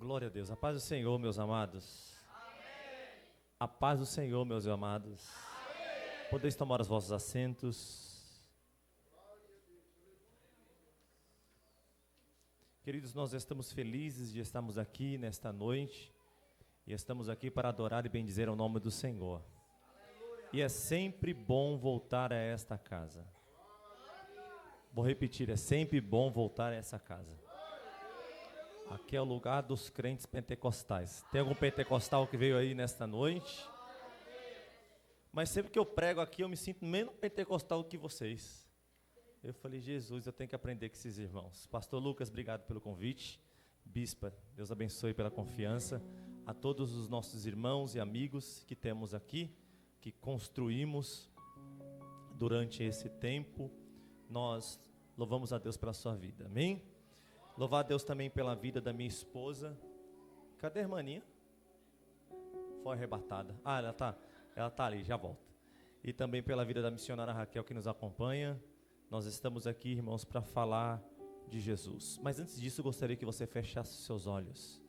Glória a Deus. A paz do Senhor, meus amados. Amém. A paz do Senhor, meus amados. Amém. Podeis tomar os vossos assentos. Queridos, nós estamos felizes de estarmos aqui nesta noite. E estamos aqui para adorar e bendizer o nome do Senhor. Aleluia. E é sempre bom voltar a esta casa. Vou repetir, é sempre bom voltar a essa casa. Aqui é o lugar dos crentes pentecostais. Tem algum pentecostal que veio aí nesta noite? Mas sempre que eu prego aqui, eu me sinto menos pentecostal que vocês. Eu falei, Jesus, eu tenho que aprender com esses irmãos. Pastor Lucas, obrigado pelo convite. Bispa, Deus abençoe pela confiança. A todos os nossos irmãos e amigos que temos aqui, que construímos durante esse tempo, nós louvamos a Deus pela sua vida, amém? Louvar a Deus também pela vida da minha esposa. Cadê a irmãninha? Foi arrebatada. Ah, ela tá ali, já volta. E também pela vida da missionária Raquel que nos acompanha. Nós estamos aqui, irmãos, para falar de Jesus. Mas antes disso, eu gostaria que você fechasse os seus olhos.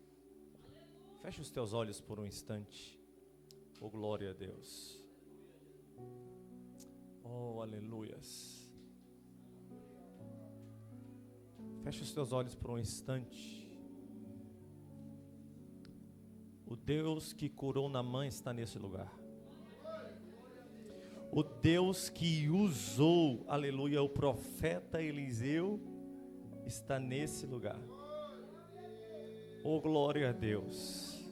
Feche os teus olhos por um instante. Oh, glória a Deus. Oh, aleluias. Feche os teus olhos por um instante. O Deus que curou Naamã está nesse lugar. O Deus que usou, aleluia, o profeta Eliseu está nesse lugar. Oh, glória a Deus.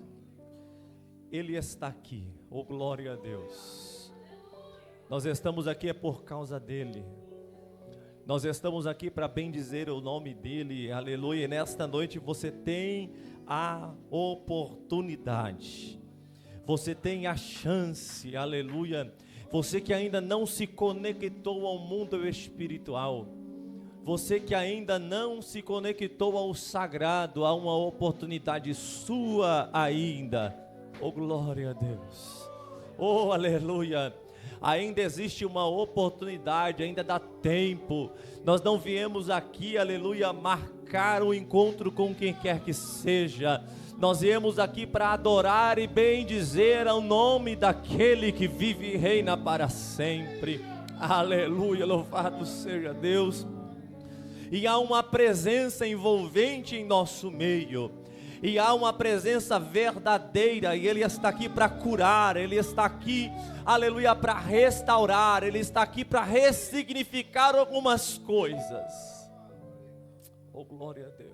Ele está aqui. Oh, glória a Deus. Nós estamos aqui é por causa dele. Nós estamos aqui para bendizer o nome dele, aleluia. E nesta noite você tem a oportunidade, você tem a chance, aleluia. Você que ainda não se conectou ao mundo espiritual, você que ainda não se conectou ao sagrado, há uma oportunidade sua ainda. Oh, glória a Deus. Oh, aleluia. Ainda existe uma oportunidade, ainda dá tempo. Nós não viemos aqui, aleluia, marcar um encontro com quem quer que seja. Nós viemos aqui para adorar e bendizer ao nome daquele que vive e reina para sempre. Aleluia, louvado seja Deus. E há uma presença envolvente em nosso meio. E há uma presença verdadeira, e Ele está aqui para curar, Ele está aqui, aleluia, para restaurar, Ele está aqui para ressignificar algumas coisas. Oh, glória a Deus.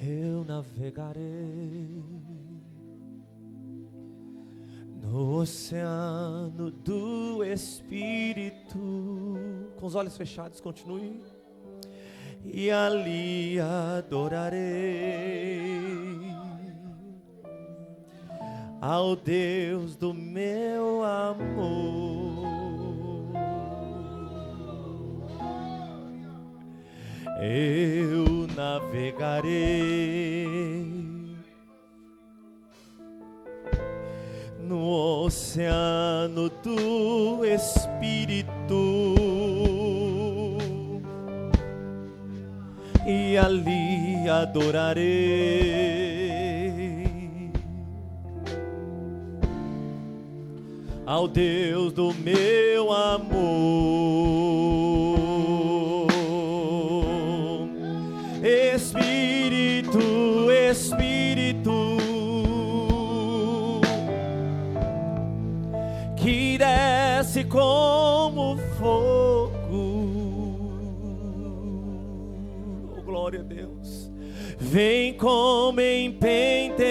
Eu navegarei no oceano do Espírito. Com os olhos fechados, continue. E ali adorarei ao Deus do meu amor. Eu navegarei no oceano do Espírito, e ali adorarei ao Deus do meu amor. Espírito, Espírito, que desce como fogo. Oh, glória a Deus. Vem como em Pentecostes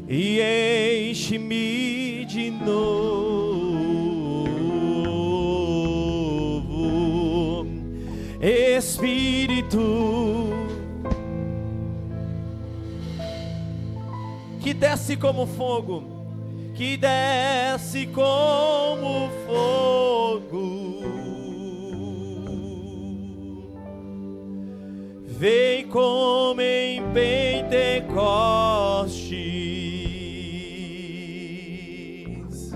e enche-me de novo. Espírito, que desce como fogo, que desce como fogo. Vem como em Pentecostes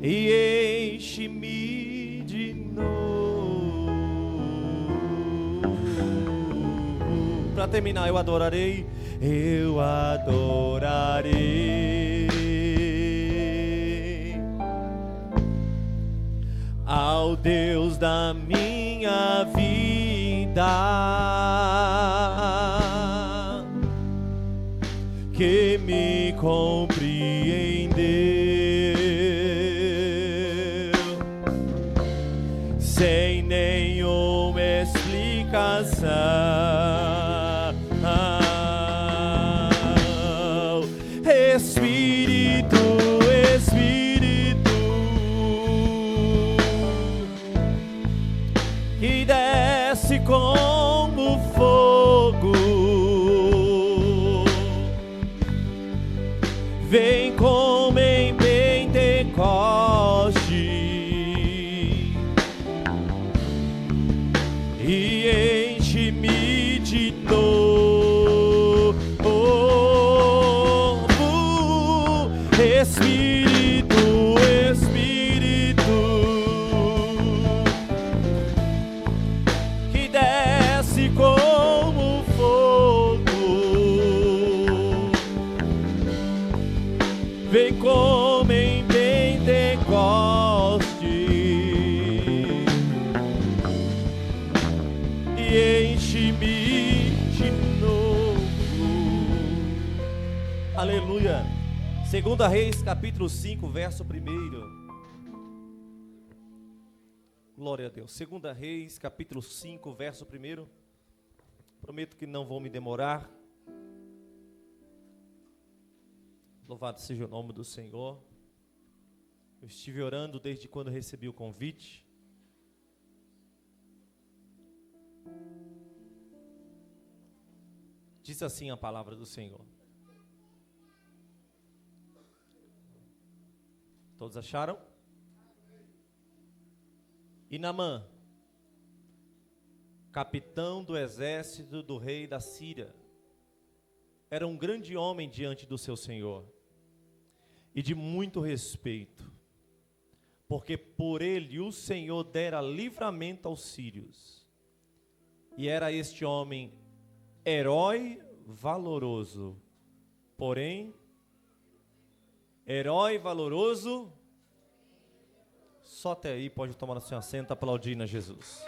e enche-me de novo. Para terminar, eu adorarei ao Deus da minha vida, que me compreendeu sem nenhuma explicação. Espírito, Espírito, que desce como fogo, vem como em Pentecoste e enche-me de novo. Espírito, Espírito, que desce como fogo, vem como em Pentecoste e enche-me de novo. Aleluia. 2 Reis, capítulo 5, verso 1. Glória a Deus. 2 Reis, capítulo 5, verso 1. Prometo que não vou me demorar. Louvado seja o nome do Senhor. Eu estive orando desde quando recebi o convite. Diz assim a palavra do Senhor. Todos acharam? E Naamã, capitão do exército do rei da Síria, era um grande homem diante do seu senhor e de muito respeito, porque por ele o Senhor dera livramento aos sírios. E era este homem herói valoroso, porém herói valoroso, só até aí, pode tomar no seu assento, aplaudindo a Jesus.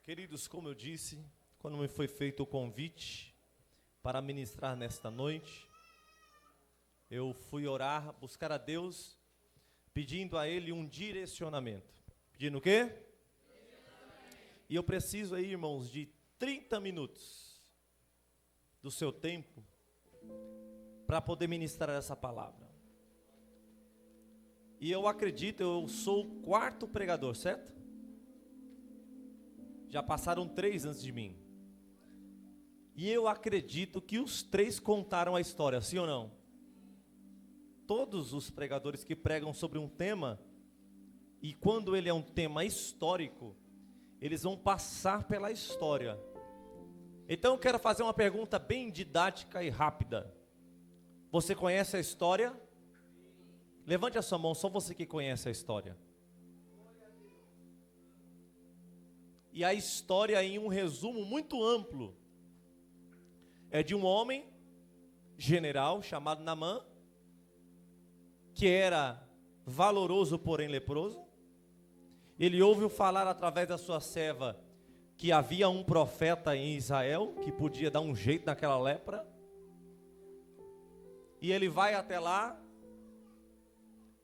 Queridos, como eu disse, quando me foi feito o convite para ministrar nesta noite, eu fui orar, buscar a Deus, pedindo a Ele um direcionamento. Pedindo o quê? E eu preciso aí, irmãos, de 30 minutos do seu tempo para poder ministrar essa palavra. E eu acredito, eu sou o 4º pregador, certo? Já passaram 3 antes de mim. E eu acredito que os 3 contaram a história, sim ou não? Todos os pregadores que pregam sobre um tema, e quando ele é um tema histórico, eles vão passar pela história. Então eu quero fazer uma pergunta bem didática e rápida. Você conhece a história? Levante a sua mão, só você que conhece a história. E a história, em um resumo muito amplo, é de um homem general chamado Naamã, que era valoroso, porém leproso. Ele ouviu falar através da sua serva que havia um profeta em Israel que podia dar um jeito naquela lepra. E ele vai até lá.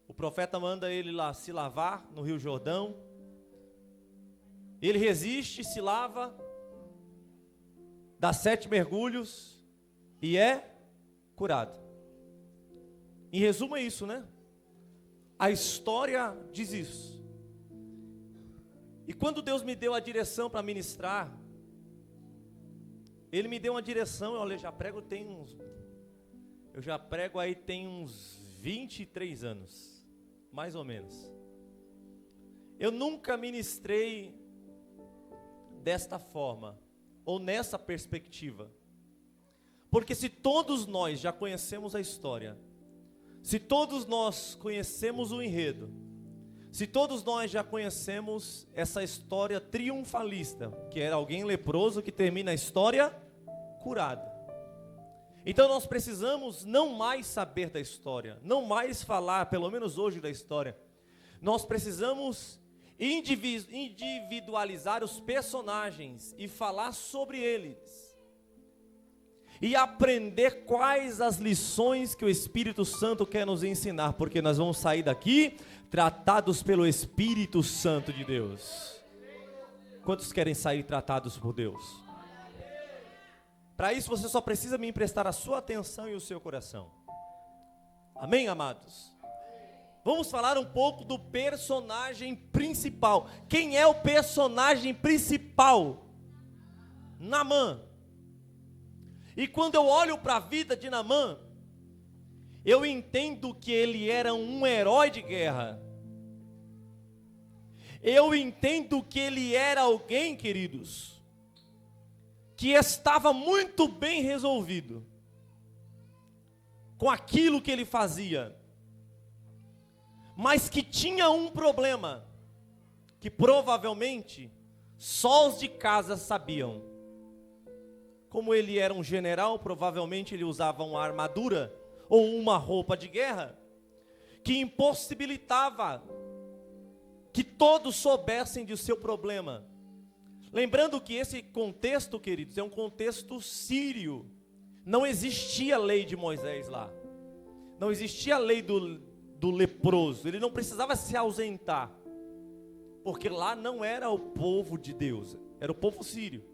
O profeta manda ele lá se lavar no Rio Jordão. Ele resiste, se lava, dá 7 mergulhos e é curado. Em resumo é isso, né? A história diz isso. E quando Deus me deu a direção para ministrar, Ele me deu uma direção. Eu já prego aí tem uns 23 anos, mais ou menos. Eu nunca ministrei desta forma, ou nessa perspectiva. Porque se todos nós já conhecemos a história, se todos nós conhecemos o enredo, se todos nós já conhecemos essa história triunfalista, que era alguém leproso que termina a história curado. Então nós precisamos não mais saber da história, não mais falar, pelo menos hoje, da história. Nós precisamos individualizar os personagens e falar sobre eles. E aprender quais as lições que o Espírito Santo quer nos ensinar, porque nós vamos sair daqui tratados pelo Espírito Santo de Deus. Quantos querem sair tratados por Deus? Para isso você só precisa me emprestar a sua atenção e o seu coração. Amém, amados? Vamos falar um pouco do personagem principal. Quem é o personagem principal? Naamã. E quando eu olho para a vida de Naamã, eu entendo que ele era um herói de guerra. Eu entendo que ele era alguém, queridos, que estava muito bem resolvido com aquilo que ele fazia, mas que tinha um problema, que provavelmente só os de casa sabiam. Como ele era um general, provavelmente ele usava uma armadura ou uma roupa de guerra, que impossibilitava que todos soubessem do seu problema. Lembrando que esse contexto, queridos, é um contexto sírio. Não existia a lei de Moisés lá. Não existia a lei do leproso. Ele não precisava se ausentar. Porque lá não era o povo de Deus, era o povo sírio.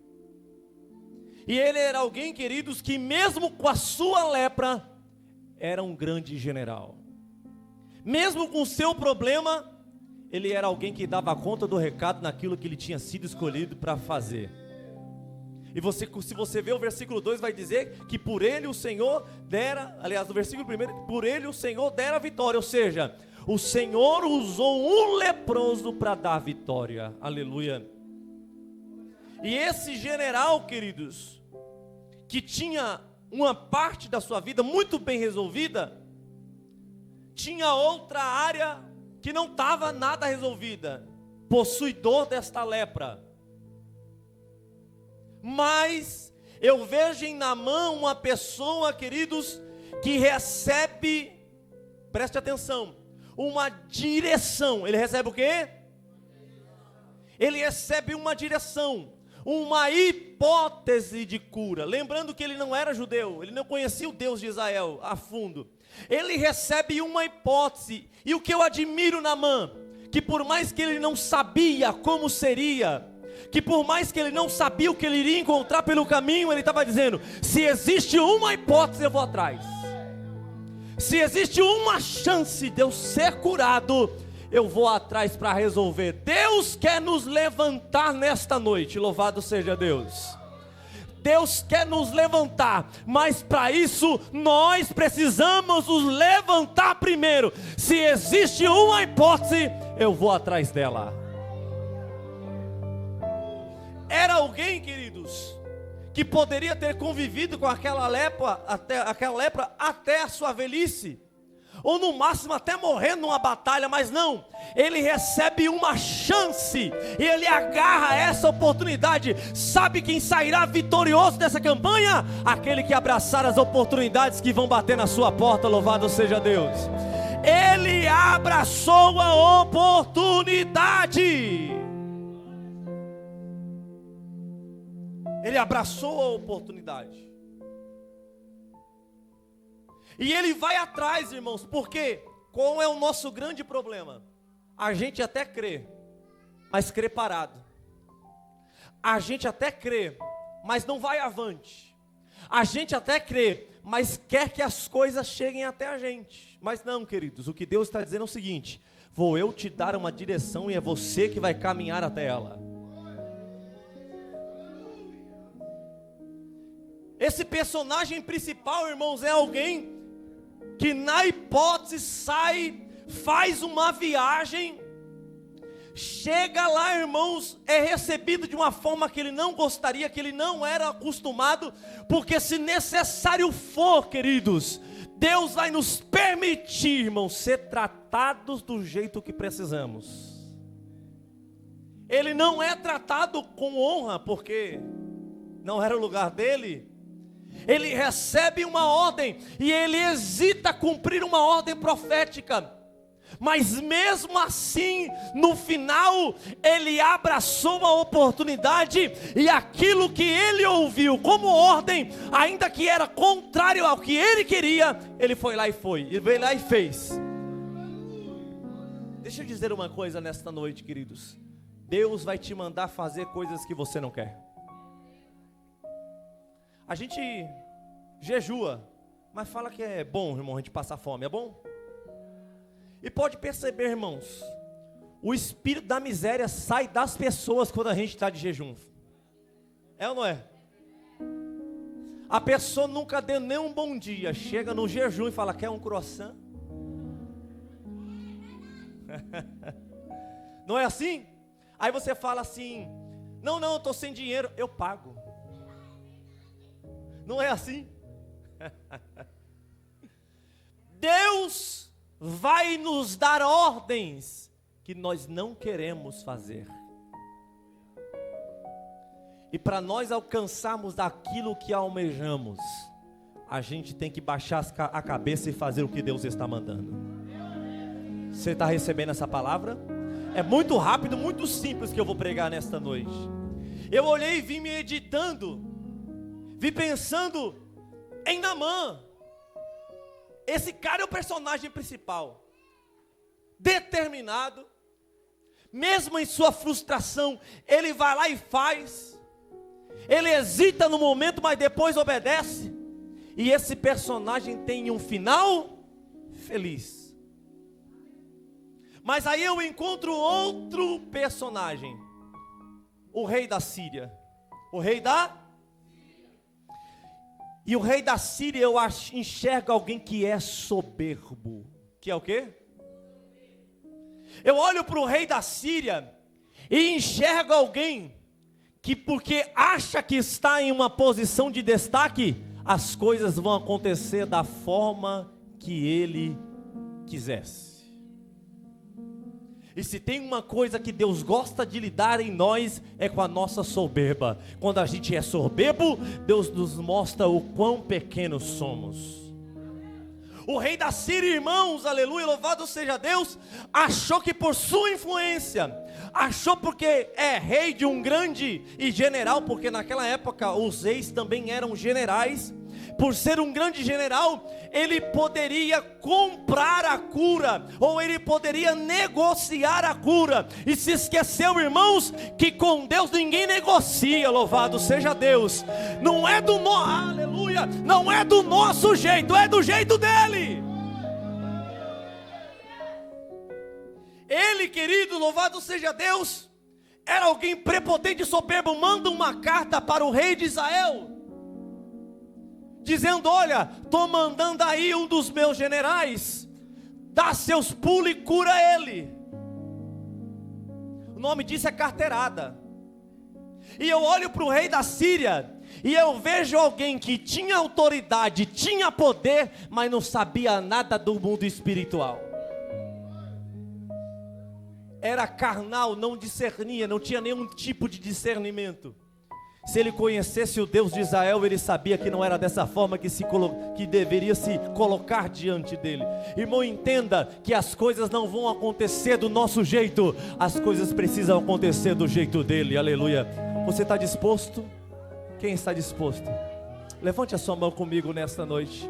E ele era alguém, queridos, que mesmo com a sua lepra, era um grande general. Mesmo com o seu problema, ele era alguém que dava conta do recado naquilo que ele tinha sido escolhido para fazer. E se você ver o versículo 2, vai dizer que por ele o Senhor dera, aliás, no versículo 1, por ele o Senhor dera a vitória. Ou seja, o Senhor usou um leproso para dar vitória. Aleluia. E esse general, queridos, que tinha uma parte da sua vida muito bem resolvida, tinha outra área que não estava nada resolvida, possuidor desta lepra. Mas eu vejo em Naamã uma pessoa, queridos, que recebe, preste atenção, uma direção. Ele recebe o quê? Ele recebe uma direção, uma hipótese de cura. Lembrando que ele não era judeu, ele não conhecia o Deus de Israel a fundo. Ele recebe uma hipótese. E o que eu admiro na Naamã, que por mais que ele não sabia como seria, que por mais que ele não sabia o que ele iria encontrar pelo caminho, ele estava dizendo: se existe uma hipótese, eu vou atrás. Se existe uma chance de eu ser curado, eu vou atrás para resolver. Deus quer nos levantar nesta noite, louvado seja Deus. Deus quer nos levantar, mas para isso nós precisamos nos levantar primeiro. Se existe uma hipótese, eu vou atrás dela. Era alguém, queridos, que poderia ter convivido com aquela lepra até a sua velhice, ou no máximo até morrer numa batalha, mas não, ele recebe uma chance, e ele agarra essa oportunidade. Sabe quem sairá vitorioso dessa campanha? Aquele que abraçar as oportunidades que vão bater na sua porta, louvado seja Deus. Ele abraçou a oportunidade. Ele abraçou a oportunidade. E ele vai atrás, irmãos, porque qual é o nosso grande problema? A gente até crê, mas crê parado. A gente até crê, mas não vai avante. A gente até crê, mas quer que as coisas cheguem até a gente. Mas não, queridos, o que Deus está dizendo é o seguinte: vou eu te dar uma direção e é você que vai caminhar até ela. Esse personagem principal, irmãos, é alguém que na hipótese sai, faz uma viagem, chega lá, irmãos, é recebido de uma forma que ele não gostaria, que ele não era acostumado, porque se necessário for, queridos, Deus vai nos permitir, irmãos, ser tratados do jeito que precisamos. Ele não é tratado com honra, porque não era o lugar dele. Ele recebe uma ordem, e ele hesita a cumprir uma ordem profética. Mas mesmo assim, no final, ele abraçou a oportunidade, e aquilo que ele ouviu como ordem, ainda que era contrário ao que ele queria, ele foi lá ele veio lá e fez. Deixa eu dizer uma coisa nesta noite, queridos. Deus vai te mandar fazer coisas que você não quer. A gente jejua, mas fala que é bom, irmão, a gente passar fome, é bom? E pode perceber, irmãos, o espírito da miséria sai das pessoas quando a gente está de jejum. É ou não é? A pessoa nunca deu nem um bom dia, chega no jejum e fala, quer um croissant? Não é assim? Aí você fala assim, não, eu estou sem dinheiro, eu pago. Não é assim? Deus vai nos dar ordens que nós não queremos fazer. E para nós alcançarmos aquilo que almejamos, a gente tem que baixar a cabeça e fazer o que Deus está mandando. Você está recebendo essa palavra? É muito rápido, muito simples que eu vou pregar nesta noite. Eu olhei e vim meditando, vim pensando em Naamã. Esse cara é o personagem principal, determinado, mesmo em sua frustração, ele vai lá e faz, ele hesita no momento, mas depois obedece, e esse personagem tem um final feliz. Mas aí eu encontro outro personagem, o rei da Síria, E o rei da Síria, eu enxergo alguém que é soberbo. Que é o quê? Eu olho para o rei da Síria e enxergo alguém que, porque acha que está em uma posição de destaque, as coisas vão acontecer da forma que ele quisesse. E se tem uma coisa que Deus gosta de lidar em nós, é com a nossa soberba. Quando a gente é soberbo, Deus nos mostra o quão pequenos somos. O rei da Síria, irmãos, aleluia, louvado seja Deus, achou que por sua influência, achou porque é rei de um grande e general, porque naquela época os reis também eram generais. Por ser um grande general, ele poderia comprar a cura, ou ele poderia negociar a cura, e se esqueceu, irmãos, que com Deus ninguém negocia, louvado seja Deus, não é do aleluia, não é do nosso jeito, é do jeito dele. Ele, querido, louvado seja Deus, era alguém prepotente e soberbo, manda uma carta para o rei de Israel, dizendo, olha, estou mandando aí um dos meus generais, dá seus pulos e cura ele. O nome disso é carteirada. E eu olho para o rei da Síria, e eu vejo alguém que tinha autoridade, tinha poder, mas não sabia nada do mundo espiritual. Era carnal, não discernia, não tinha nenhum tipo de discernimento. Se ele conhecesse o Deus de Israel, ele sabia que não era dessa forma que deveria se colocar diante dele. Irmão, entenda que as coisas não vão acontecer do nosso jeito, as coisas precisam acontecer do jeito dele, aleluia. Você está disposto? Quem está disposto? Levante a sua mão comigo nesta noite.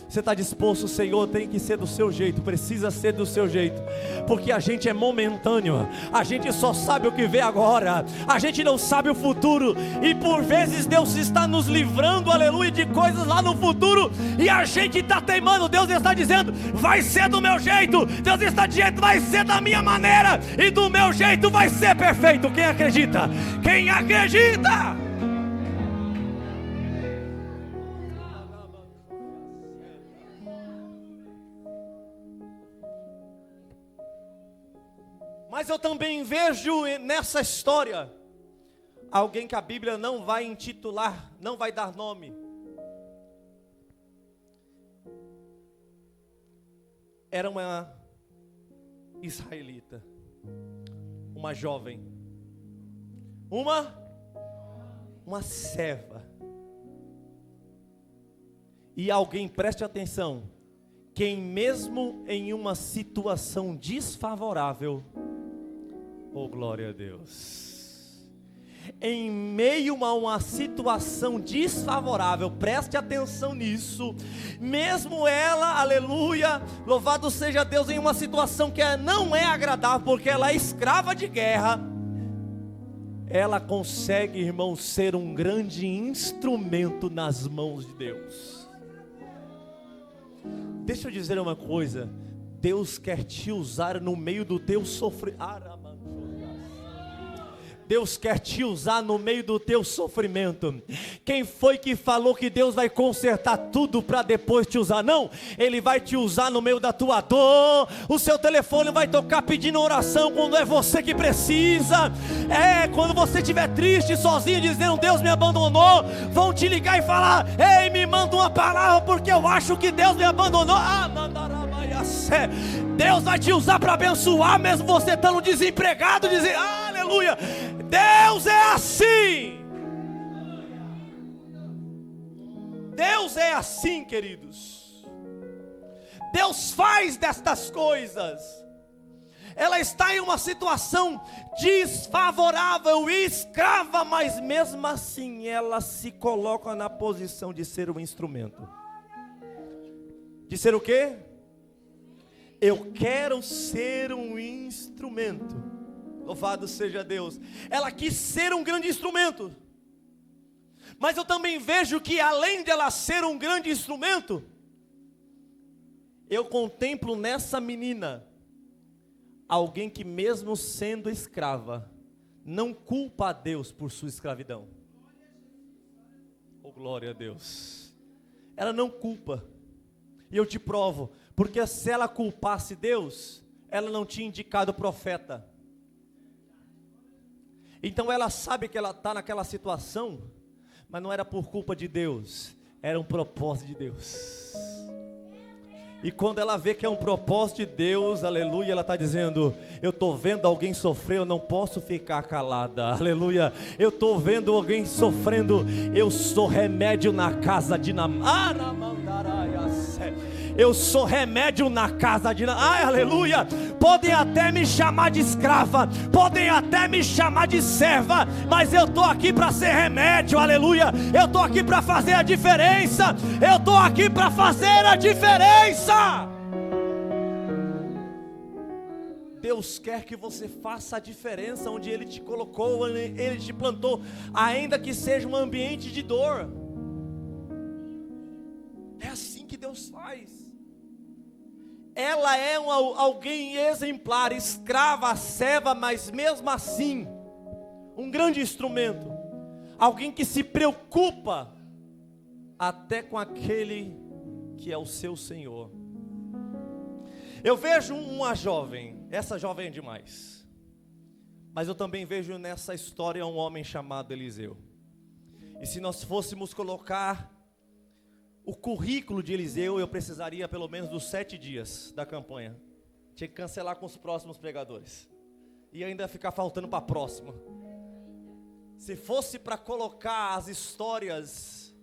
Você está disposto? Senhor, tem que ser do seu jeito, precisa ser do seu jeito, porque a gente é momentâneo, a gente só sabe o que vê agora, a gente não sabe o futuro, e por vezes Deus está nos livrando, aleluia, de coisas lá no futuro, e a gente está teimando. Deus está dizendo, vai ser do meu jeito. Deus está dizendo, vai ser da minha maneira, e do meu jeito vai ser perfeito. Quem acredita? Quem acredita? Mas Mas eu também vejo nessa história alguém que a Bíblia não vai intitular, não vai dar nome. Era uma israelita, uma jovem, uma serva. E alguém, preste atenção, quem mesmo em uma situação desfavorável, oh glória a Deus, em meio a uma situação desfavorável, preste atenção nisso, mesmo ela, aleluia, louvado seja Deus, em uma situação que não é agradável, porque ela é escrava de guerra, ela consegue, irmão, ser um grande instrumento nas mãos de Deus. Deixa eu dizer uma coisa, Deus quer te usar no meio do teu sofrimento. Deus quer te usar no meio do teu sofrimento. Quem foi que falou que Deus vai consertar tudo para depois te usar? Não, Ele vai te usar no meio da tua dor. O seu telefone vai tocar pedindo oração quando é você que precisa. Quando você estiver triste, sozinho, dizendo Deus me abandonou, vão te ligar e falar: ei, me manda uma palavra porque eu acho que Deus me abandonou. Deus vai te usar para abençoar, mesmo você estando desempregado, dizer aleluia. Deus é assim. Deus é assim, queridos. Deus faz destas coisas. Ela está em uma situação desfavorável, escrava, mas mesmo assim ela se coloca na posição de ser um instrumento. De ser o quê? Eu quero ser um instrumento. Louvado seja Deus. Ela quis ser um grande instrumento. Mas eu também vejo que além de ela ser um grande instrumento, eu contemplo nessa menina alguém que mesmo sendo escrava, não culpa a Deus por sua escravidão. Oh glória a Deus. Ela não culpa. E eu te provo, porque se ela culpasse Deus, ela não tinha indicado o profeta. Então ela sabe que ela está naquela situação, mas não era por culpa de Deus, era um propósito de Deus. E quando ela vê que é um propósito de Deus, aleluia, ela está dizendo: eu estou vendo alguém sofrer, eu não posso ficar calada, aleluia. Eu estou vendo alguém sofrendo, eu sou remédio na casa de eu sou remédio na casa de aleluia. Podem até me chamar de escrava, podem até me chamar de serva, mas eu estou aqui para ser remédio, aleluia. Eu estou aqui para fazer a diferença. Eu estou aqui para fazer a diferença. Deus quer que você faça a diferença onde Ele te colocou, onde Ele te plantou, ainda que seja um ambiente de dor. É assim que Deus faz. Ela é alguém exemplar, escrava, serva, mas mesmo assim, um grande instrumento. Alguém que se preocupa até com aquele que é o seu Senhor. Eu vejo uma jovem, essa jovem é demais. Mas eu também vejo nessa história um homem chamado Eliseu. E se nós fôssemos colocar o currículo de Eliseu, eu precisaria pelo menos dos 7 dias da campanha. Tinha que cancelar com os próximos pregadores. E ainda ficar faltando para a próxima. Se fosse para colocar as histórias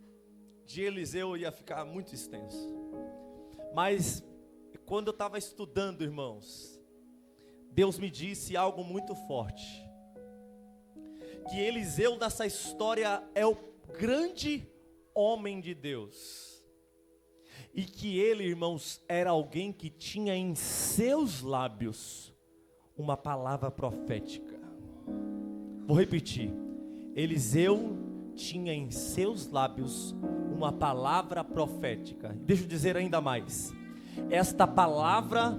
de Eliseu, ia ficar muito extenso. Mas quando eu estava estudando, irmãos, Deus me disse algo muito forte. Que Eliseu nessa história é o grande homem de Deus. E que ele, irmãos, era alguém que tinha em seus lábios uma palavra profética. Vou repetir. Eliseu tinha em seus lábios uma palavra profética. Deixa eu dizer ainda mais. Esta palavra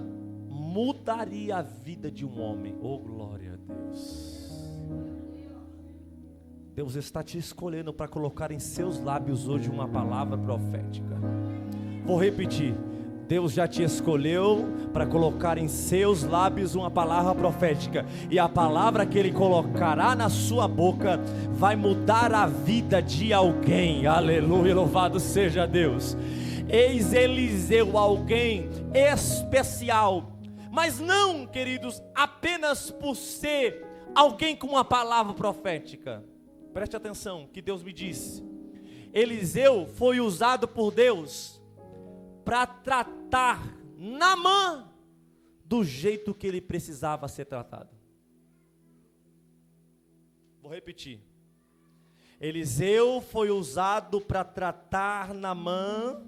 mudaria a vida de um homem. Oh, glória a Deus. Deus está te escolhendo para colocar em seus lábios hoje uma palavra profética. Vou repetir. Deus já te escolheu para colocar em seus lábios uma palavra profética, e a palavra que Ele colocará na sua boca vai mudar a vida de alguém. Aleluia, louvado seja Deus. Eis Eliseu, alguém especial, mas não, queridos, apenas por ser alguém com uma palavra profética. Preste atenção, que Deus me disse: Eliseu foi usado por Deus para tratar Naamã do jeito que ele precisava ser tratado. Vou repetir. Eliseu foi usado para tratar Naamã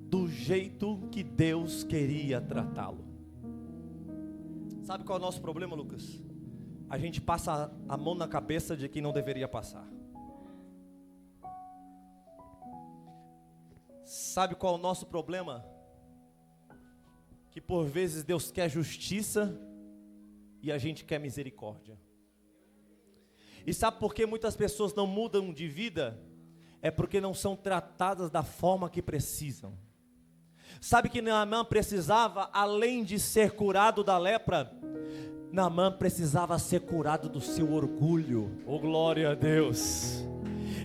do jeito que Deus queria tratá-lo. Sabe qual é o nosso problema, Lucas? A gente passa a mão na cabeça de quem não deveria passar. Sabe qual é o nosso problema? Que por vezes Deus quer justiça e a gente quer misericórdia. E sabe por que muitas pessoas não mudam de vida? É porque não são tratadas da forma que precisam. Sabe que Naamã precisava, além de ser curado da lepra, Naamã precisava ser curado do seu orgulho. Oh, glória a Deus!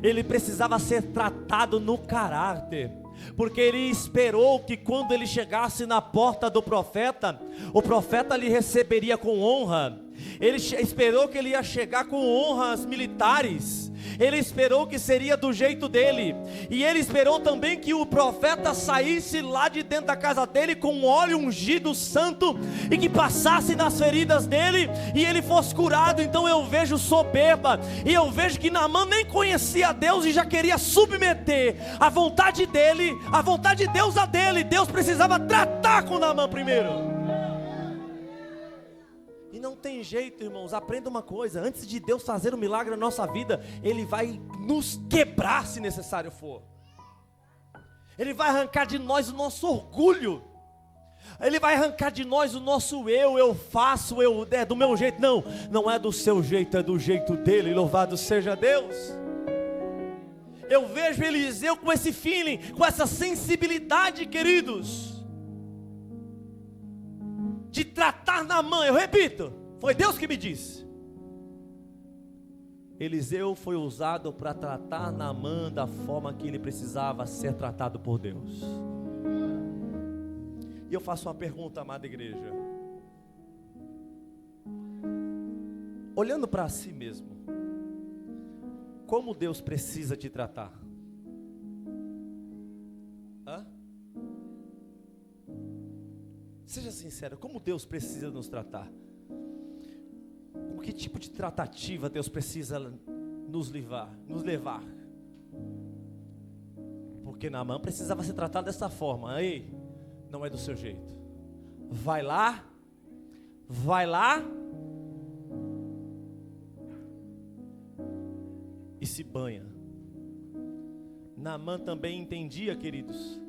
Ele precisava ser tratado no caráter, porque ele esperou que quando ele chegasse na porta do profeta, o profeta lhe receberia com honra. Ele esperou que ele ia chegar com honras militares. Ele esperou que seria do jeito dele. E ele esperou também que o profeta saísse lá de dentro da casa dele com um óleo ungido santo, e que passasse nas feridas dele e ele fosse curado. Então eu vejo soberba, e eu vejo que Naamã nem conhecia Deus e já queria submeter a vontade dele, a vontade de Deus a dele. Deus precisava tratar com Naamã primeiro. E não tem jeito, irmãos. Aprenda uma coisa: antes de Deus fazer um milagre na nossa vida, Ele vai nos quebrar se necessário for. Ele vai arrancar de nós o nosso orgulho. Ele vai arrancar de nós o nosso eu faço, é do meu jeito. Não, não é do seu jeito, é do jeito dele. Louvado seja Deus. Eu vejo Eliseu com esse feeling, com essa sensibilidade, queridos, de tratar Naamã. Eu repito, foi Deus que me disse. Eliseu foi usado para tratar Naamã da forma que ele precisava ser tratado por Deus. E eu faço uma pergunta, amada igreja, olhando para si mesmo: como Deus precisa te tratar? Seja sincero, como Deus precisa nos tratar? Com que tipo de tratativa Deus precisa nos levar? Porque Naamã precisava ser tratado dessa forma. Ei, não é do seu jeito. Vai lá e se banha. Naamã também entendia, queridos,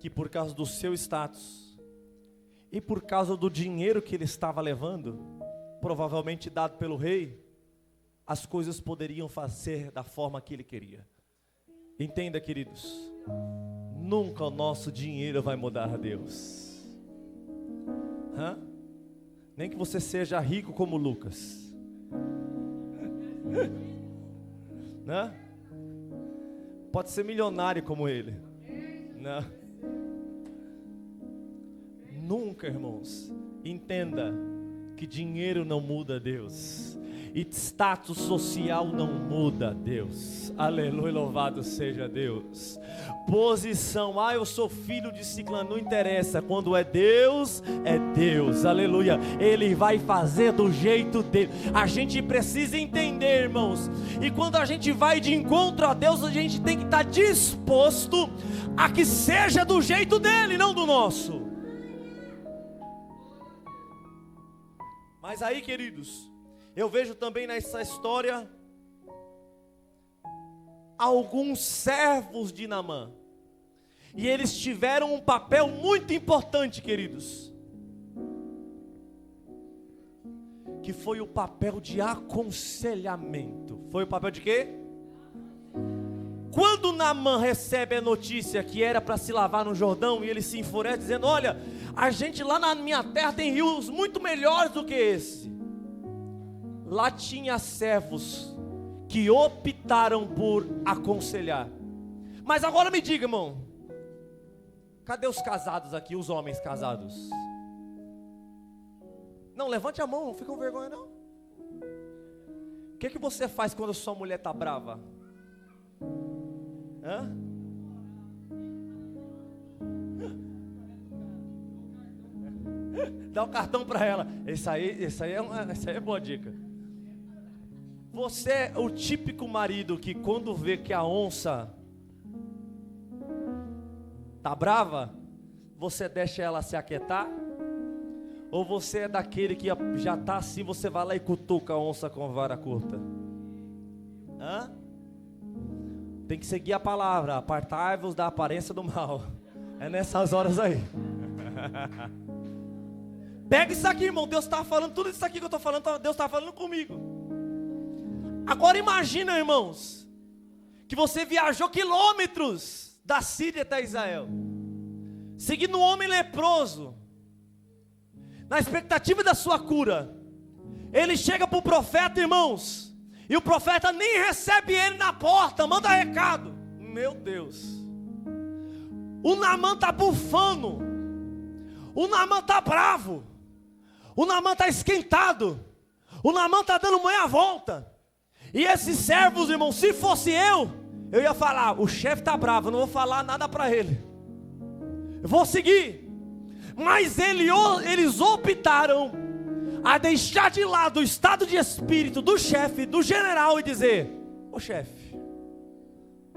que por causa do seu status e por causa do dinheiro que ele estava levando, provavelmente dado pelo rei, as coisas poderiam fazer da forma que ele queria. Entenda, queridos, nunca o nosso dinheiro vai mudar a Deus. Nem que você seja rico como Lucas. Pode ser milionário como ele. Não. Nunca, irmãos, entenda que dinheiro não muda Deus, e status social não muda Deus. Aleluia, louvado seja Deus. Posição: eu sou filho de ciclano, não interessa. Quando é Deus, aleluia. Ele vai fazer do jeito dele. A gente precisa entender, irmãos, e quando a gente vai de encontro a Deus, a gente tem que estar disposto a que seja do jeito dele, não do nosso. Mas aí, queridos, eu vejo também nessa história alguns servos de Naamã, e eles tiveram um papel muito importante, queridos, que foi o papel de aconselhamento. Foi o papel de quê? Quando Naamã recebe a notícia que era para se lavar no Jordão, e ele se enfurece dizendo: olha, a gente lá na minha terra tem rios muito melhores do que esse. Lá tinha servos que optaram por aconselhar. Mas agora me diga, irmão, cadê os casados aqui, os homens casados? Não, levante a mão, não fica com vergonha não. O que você faz quando sua mulher está brava? Hã? Dá o cartão para ela. Essa aí é boa dica. Você é o típico marido que quando vê que a onça tá brava, você deixa ela se aquietar? Ou você é daquele que já tá assim, você vai lá e cutuca a onça com vara curta? Hã? Tem que seguir a palavra: apartai-vos da aparência do mal. É nessas horas aí. Pega isso aqui, irmão. Deus está falando, tudo isso aqui que eu estou falando, Deus está falando comigo. Agora imagina, irmãos, que você viajou quilômetros da Síria até Israel, seguindo um homem leproso, na expectativa da sua cura. Ele chega para o profeta, irmãos, e o profeta nem recebe ele na porta, manda recado. Meu Deus. O Naamã está bufando. O Naamã está bravo. O Naamã está esquentado. O Naamã está dando meia volta. E esses servos, irmão, se fosse eu ia falar: o chefe está bravo, eu não vou falar nada para ele, eu vou seguir. Mas eles optaram a deixar de lado o estado de espírito do chefe, do general, e dizer: ô chefe,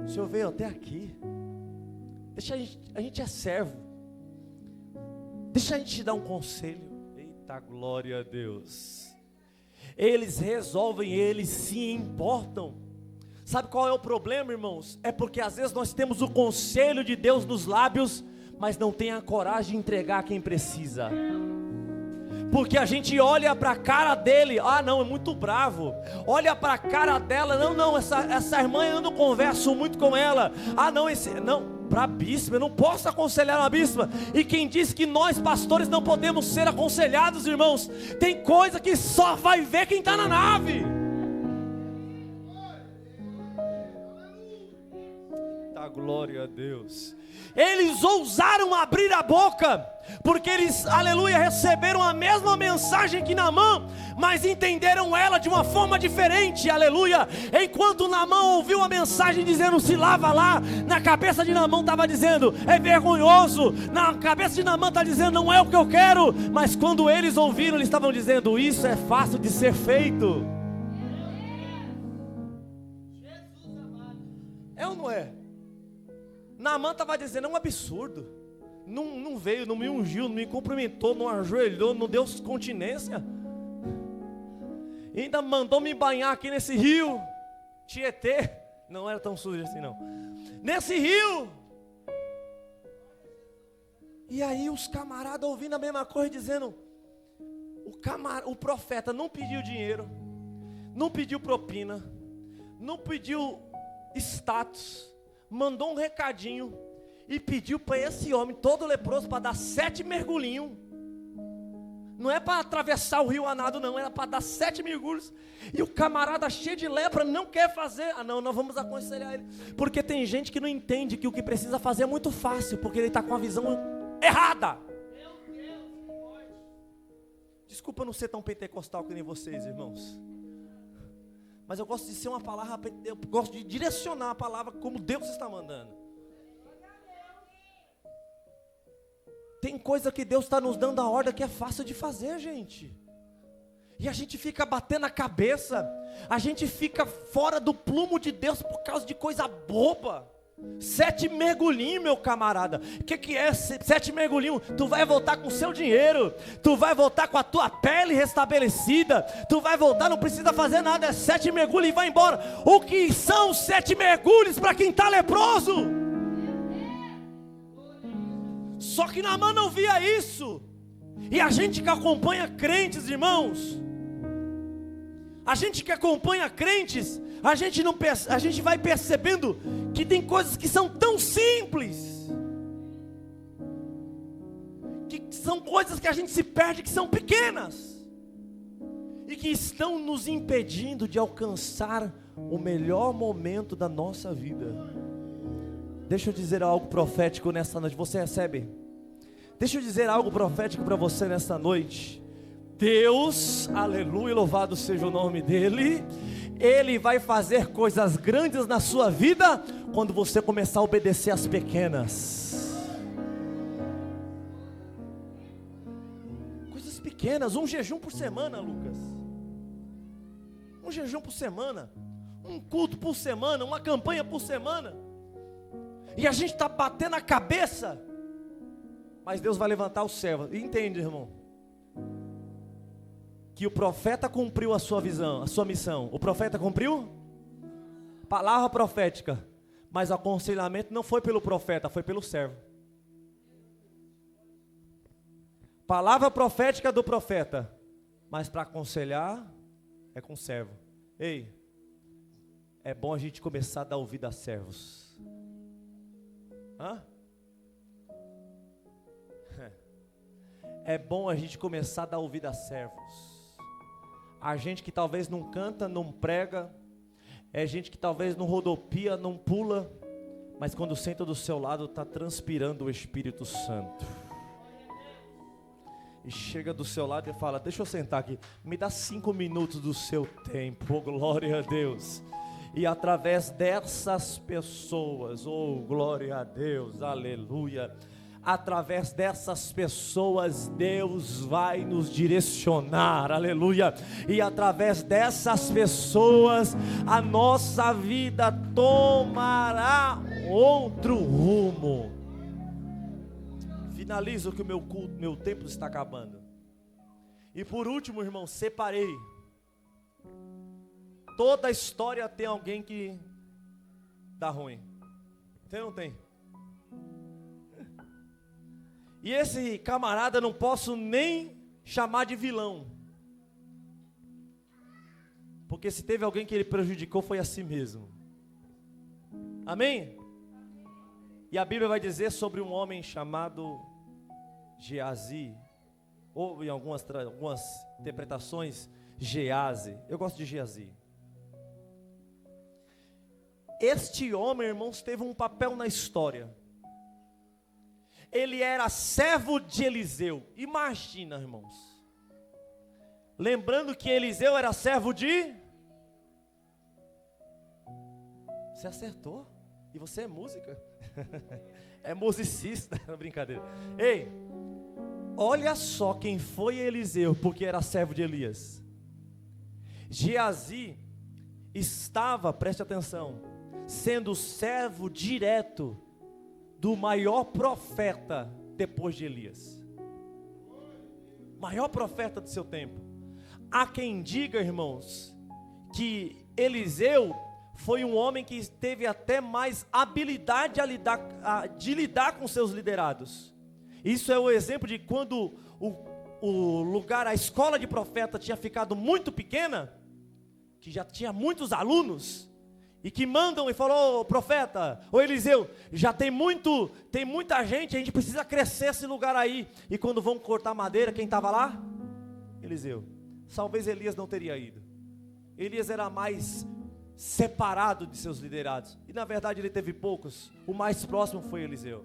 o senhor veio até aqui, deixa a gente é servo, deixa a gente te dar um conselho. Eita, glória a Deus. Eles resolvem, eles se importam. Sabe qual é o problema, irmãos? É porque às vezes nós temos o conselho de Deus nos lábios, mas não tem a coragem de entregar a quem precisa. Porque a gente olha para a cara dele: ah não, é muito bravo. Olha para a cara dela: não, essa irmã eu não converso muito com ela. Ah não, para a bispa, eu não posso aconselhar uma bispa. E quem diz que nós pastores não podemos ser aconselhados, irmãos? Tem coisa que só vai ver quem está na nave. Tá, glória a Deus. Eles ousaram abrir a boca, porque eles, aleluia, receberam a mesma mensagem que Naamã, mas entenderam ela de uma forma diferente, aleluia. Enquanto Naamã ouviu a mensagem dizendo: se lava lá, na cabeça de Naamã estava dizendo: é vergonhoso. Na cabeça de Naamã está dizendo: não é o que eu quero. Mas quando eles ouviram, eles estavam dizendo: isso é fácil de ser feito. É ou não é? Naamã estava dizendo: é um absurdo. Não veio, não me ungiu, não me cumprimentou, não ajoelhou, não deu continência. E ainda mandou me banhar aqui nesse rio Tietê. Não era tão sujo assim não. Nesse rio. E aí os camaradas ouvindo a mesma coisa, dizendo: o profeta não pediu dinheiro, não pediu propina, não pediu status, mandou um recadinho e pediu para esse homem todo leproso para dar 7 mergulhinhos. Não é para atravessar o rio a nado não, era para dar 7 mergulhos. E o camarada cheio de lepra não quer fazer. Ah não, nós vamos aconselhar ele. Porque tem gente que não entende que o que precisa fazer é muito fácil, porque ele está com a visão errada. Desculpa não ser tão pentecostal que nem vocês, irmãos, mas eu gosto de ser uma palavra, eu gosto de direcionar a palavra como Deus está mandando. Tem coisa que Deus está nos dando a ordem que é fácil de fazer, gente. E a gente fica batendo a cabeça, a gente fica fora do plumo de Deus por causa de coisa boba. 7 mergulhinhos, meu camarada. O que é 7 mergulhinhos? Tu vai voltar com o seu dinheiro, tu vai voltar com a tua pele restabelecida, tu vai voltar, não precisa fazer nada, é 7 mergulhos e vai embora. O que são 7 mergulhos para quem está leproso? Só que Naamã não via isso. E a gente que acompanha crentes, irmãos, A gente que acompanha crentes, a gente vai percebendo que tem coisas que são tão simples, que são coisas que a gente se perde, que são pequenas, e que estão nos impedindo de alcançar o melhor momento da nossa vida. Deixa eu dizer algo profético nessa noite, você recebe? Deixa eu dizer algo profético para você nessa noite. Deus, aleluia, louvado seja o nome dEle, Ele vai fazer coisas grandes na sua vida, quando você começar a obedecer às pequenas. Coisas pequenas, um jejum por semana, Lucas. Um jejum por semana, um culto por semana, uma campanha por semana. E a gente está batendo a cabeça, mas Deus vai levantar o servo. Entende, irmão? Que o profeta cumpriu a sua visão, a sua missão. O profeta cumpriu? Palavra profética. Mas o aconselhamento não foi pelo profeta, foi pelo servo. Palavra profética do profeta, mas para aconselhar é com o servo. Ei, é bom a gente começar a dar ouvido a servos. Hã? É bom a gente começar a dar ouvido a servos. A gente que talvez não canta, não prega, é gente que talvez não rodopia, não pula, mas quando senta do seu lado está transpirando o Espírito Santo. E chega do seu lado e fala: deixa eu sentar aqui, me dá 5 minutos do seu tempo, oh glória a Deus. E através dessas pessoas, oh glória a Deus, aleluia, através dessas pessoas Deus vai nos direcionar, aleluia, e através dessas pessoas a nossa vida tomará outro rumo. Finalizo que o meu tempo está acabando. E por último, irmão, separei. Toda a história tem alguém que dá ruim. Tem ou não tem? E esse camarada não posso nem chamar de vilão, porque se teve alguém que ele prejudicou foi a si mesmo. Amém? E a Bíblia vai dizer sobre um homem chamado Geazi, ou em algumas interpretações, Geazi. Eu gosto de Geazi. Este homem, irmãos, teve um papel na história. Ele era servo de Eliseu. Imagina, irmãos. Lembrando que Eliseu era servo de... Você acertou. E você é música. É musicista. Brincadeira. Ei, olha só quem foi Eliseu, porque era servo de Elias. Geazi estava, preste atenção, sendo servo direto do maior profeta depois de Elias. Maior profeta do seu tempo. Há quem diga, irmãos, que Eliseu foi um homem que teve até mais habilidade de lidar com seus liderados. Isso é o exemplo de quando o lugar, a escola de profeta tinha ficado muito pequena, que já tinha muitos alunos, e que mandam e falam: ô profeta, ô Eliseu, já tem muita gente, a gente precisa crescer esse lugar aí. E quando vão cortar madeira, quem estava lá? Eliseu. Talvez Elias não teria ido. Elias era mais separado de seus liderados, e na verdade ele teve poucos. O mais próximo foi Eliseu.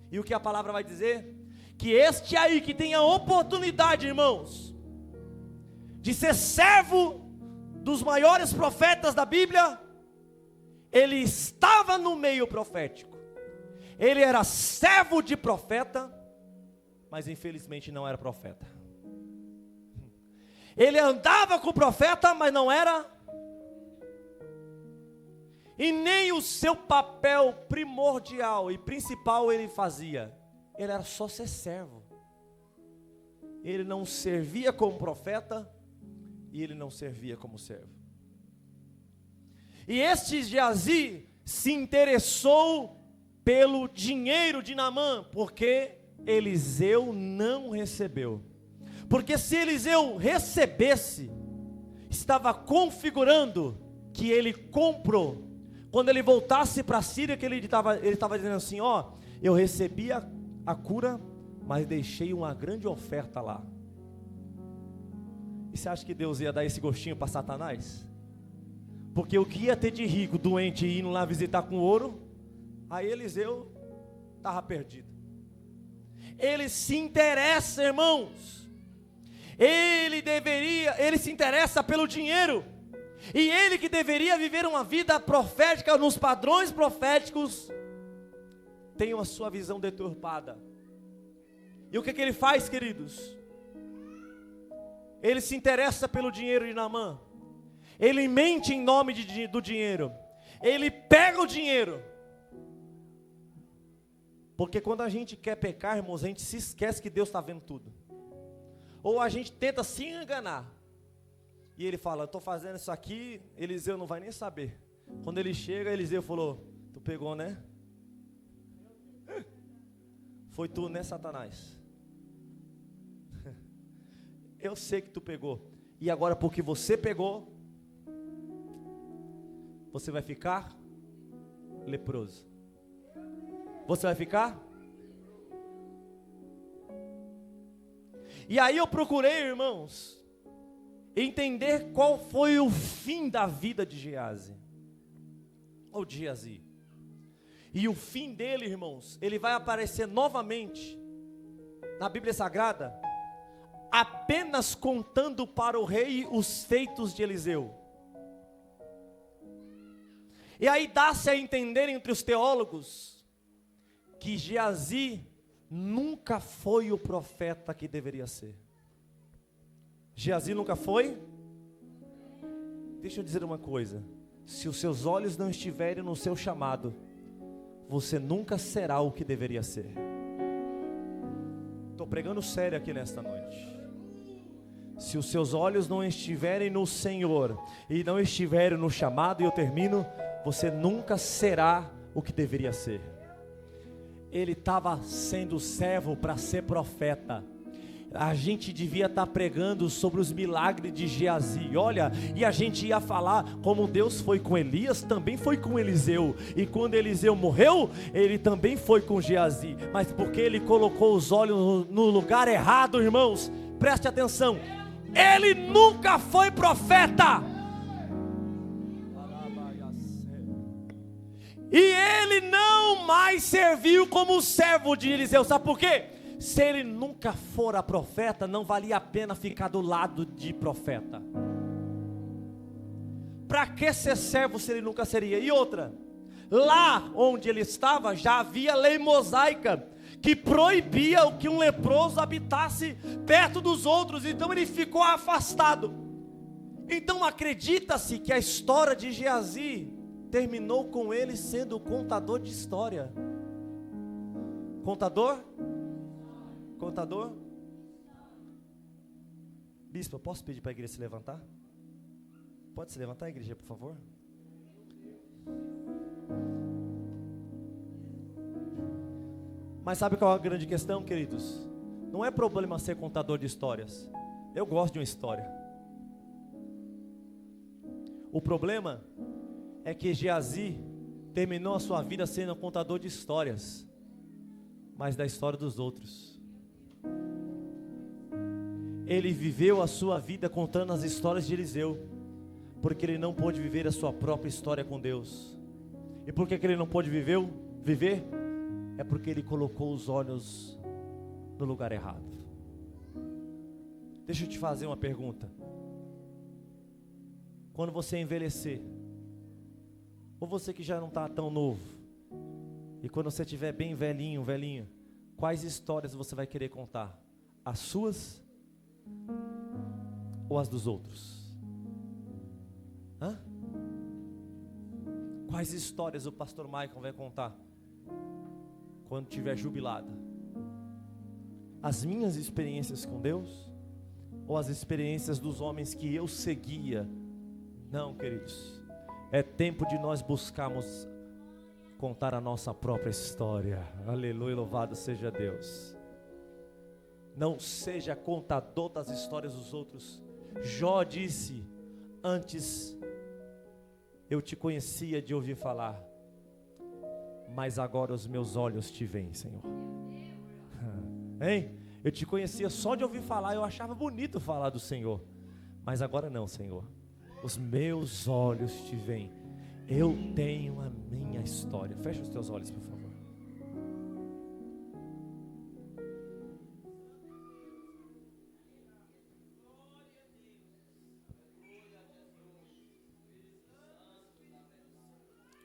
E o que a palavra vai dizer? Que este aí que tem a oportunidade, irmãos, de ser servo dos maiores profetas da Bíblia, ele estava no meio profético. Ele era servo de profeta, mas infelizmente não era profeta. Ele andava com o profeta, mas não era. E nem o seu papel primordial e principal ele fazia. Ele era só ser servo. Ele não servia como profeta e ele não servia como servo. E este Geazi se interessou pelo dinheiro de Naamã, porque Eliseu não recebeu. Porque se Eliseu recebesse, estava configurando que ele comprou. Quando ele voltasse para a Síria, que ele estava dizendo assim, ó, eu recebi a cura, mas deixei uma grande oferta lá. E você acha que Deus ia dar esse gostinho para Satanás? Porque o que ia ter de rico, doente, indo lá visitar com ouro, aí Eliseu estava perdido. Ele se interessa, irmãos. Ele se interessa pelo dinheiro. E ele que deveria viver uma vida profética, nos padrões proféticos, tem a sua visão deturpada. E o que ele faz, queridos? Ele se interessa pelo dinheiro de Naamã. Ele mente em nome do dinheiro. Ele pega o dinheiro. Porque quando a gente quer pecar, irmãos, a gente se esquece que Deus está vendo tudo. Ou a gente tenta se enganar. E ele fala, eu estou fazendo isso aqui, Eliseu não vai nem saber. Quando ele chega, Eliseu falou, tu pegou, né? Foi tu, né, Satanás? Eu sei que tu pegou. E agora porque você pegou, você vai ficar leproso. Você vai ficar? E aí eu procurei, irmãos, entender qual foi o fim da vida de Geazi, ou de Geazi. E o fim dele, irmãos, ele vai aparecer novamente na Bíblia Sagrada, apenas contando para o rei os feitos de Eliseu. E aí dá-se a entender entre os teólogos que Geazi nunca foi o profeta que deveria ser. Geazi nunca foi? Deixa eu dizer uma coisa, se os seus olhos não estiverem no seu chamado, você nunca será o que deveria ser. Estou pregando sério aqui nesta noite. Se os seus olhos não estiverem no Senhor, e não estiverem no chamado, e eu termino, você nunca será o que deveria ser. Ele estava sendo servo para ser profeta. A gente devia estar pregando sobre os milagres de Geazi, olha, e a gente ia falar como Deus foi com Elias, também foi com Eliseu, e quando Eliseu morreu, ele também foi com Geazi, mas porque ele colocou os olhos no lugar errado, irmãos, preste atenção, ele nunca foi profeta, e ele não mais serviu como servo de Eliseu, sabe por quê? Se ele nunca fora profeta, não valia a pena ficar do lado de profeta. Para que ser servo se ele nunca seria? E outra, lá onde ele estava já havia lei mosaica que proibia que um leproso habitasse perto dos outros, então ele ficou afastado. Então acredita-se que a história de Geazi terminou com ele sendo contador de história. Contador? Contador? Bispo, eu posso pedir para a igreja se levantar? Pode se levantar, igreja, por favor? Mas sabe qual é a grande questão, queridos? Não é problema ser contador de histórias. Eu gosto de uma história. O problema é que Geazi terminou a sua vida sendo contador de histórias, mas da história dos outros. Ele viveu a sua vida contando as histórias de Eliseu, porque ele não pôde viver a sua própria história com Deus. E por que ele não pôde viver? É porque ele colocou os olhos no lugar errado. Deixa eu te fazer uma pergunta. Quando você envelhecer, ou você que já não está tão novo, e quando você estiver bem velhinho, quais histórias você vai querer contar? As suas ou as dos outros? Quais histórias o pastor Michael vai contar quando tiver jubilado? As minhas experiências com Deus ou as experiências dos homens que eu seguia? Não, queridos, é tempo de nós buscarmos contar a nossa própria história. Aleluia, louvado seja Deus. Não seja contador das histórias dos outros. Jó disse: Antes eu te conhecia de ouvir falar, mas agora os meus olhos te veem, Senhor. Hein? Eu te conhecia só de ouvir falar, eu achava bonito falar do Senhor, mas agora não, Senhor. Os meus olhos te veem. Eu tenho a minha história. Fecha os teus olhos, por favor.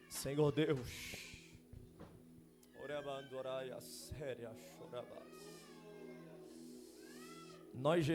Senhor Deus, nós